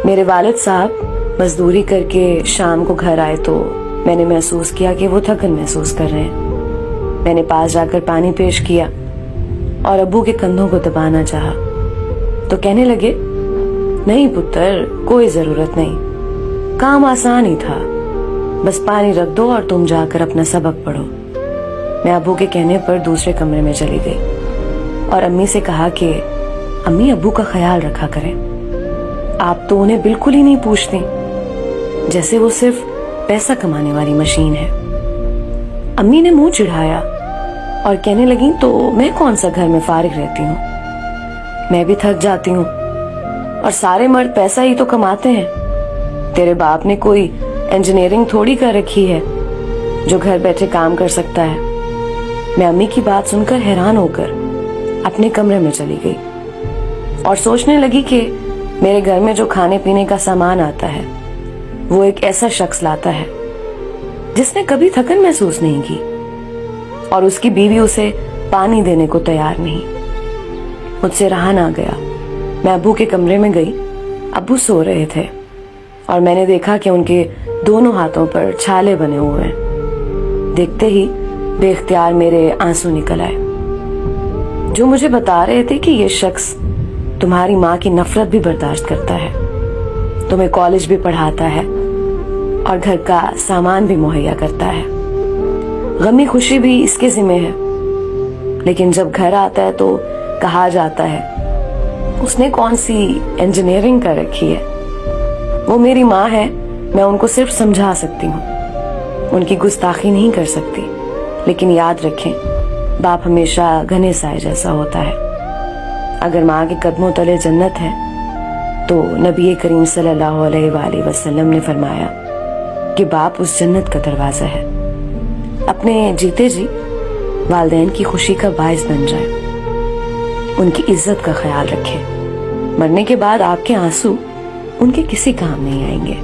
میرے والد صاحب مزدوری کر کے شام کو گھر آئے تو میں نے محسوس کیا کہ وہ تھکن محسوس کر رہے ہیں۔ میں نے پاس جا کر پانی پیش کیا اور ابو کے کندھوں کو دبانا چاہا تو کہنے لگے، نہیں پتر، کوئی ضرورت نہیں، کام آسان ہی تھا، بس پانی رکھ دو اور تم جا کر اپنا سبق پڑھو۔ میں ابو کے کہنے پر دوسرے کمرے میں چلی گئی اور امی سے کہا کہ امی ابو کا خیال رکھا کریں، آپ تو انہیں بالکل ہی نہیں پوچھتی، جیسے وہ صرف پیسہ کمانے والی مشین ہے۔ امی نے منہ چڑھایا اور کہنے لگیں، تو میں کون سا گھر میں فارغ رہتی ہوں، میں بھی تھک جاتی ہوں اور سارے مرد پیسہ ہی تو کماتے ہیں، تیرے باپ نے کوئی انجینئرنگ تھوڑی کر رکھی ہے جو گھر بیٹھے کام کر سکتا ہے۔ میں امی کی بات سن کر حیران ہو کر اپنے کمرے میں چلی گئی اور سوچنے لگی کہ میرے گھر میں جو کھانے پینے کا سامان آتا ہے وہ ایک ایسا شخص لاتا ہے جس نے کبھی تھکن محسوس نہیں کی، اور اس کی بیوی اسے پانی دینے کو تیار نہیں۔ مجھ سے رہا نہ گیا، میں ابو کے کمرے میں گئی۔ ابو سو رہے تھے اور میں نے دیکھا کہ ان کے دونوں ہاتھوں پر چھالے بنے ہوئے ہیں۔ دیکھتے ہی بے اختیار میرے آنسو نکل آئے، جو مجھے بتا رہے تھے کہ یہ شخص تمہاری ماں کی نفرت بھی برداشت کرتا ہے، تمہیں کالج بھی پڑھاتا ہے اور گھر کا سامان بھی مہیا کرتا ہے، غمی خوشی بھی اس کے ذمہ ہے، لیکن جب گھر آتا ہے تو کہا جاتا ہے اس نے کون سی انجینئرنگ کر رکھی ہے۔ وہ میری ماں ہے، میں ان کو صرف سمجھا سکتی ہوں، ان کی گستاخی نہیں کر سکتی، لیکن یاد رکھیں باپ ہمیشہ گھنے سائے جیسا ہوتا ہے۔ اگر ماں کے قدموں تلے جنت ہے تو نبی کریم صلی اللہ علیہ وآلہ وسلم نے فرمایا کہ باپ اس جنت کا دروازہ ہے۔ اپنے جیتے جی والدین کی خوشی کا باعث بن جائے، ان کی عزت کا خیال رکھیں، مرنے کے بعد آپ کے آنسو ان کے کسی کام نہیں آئیں گے۔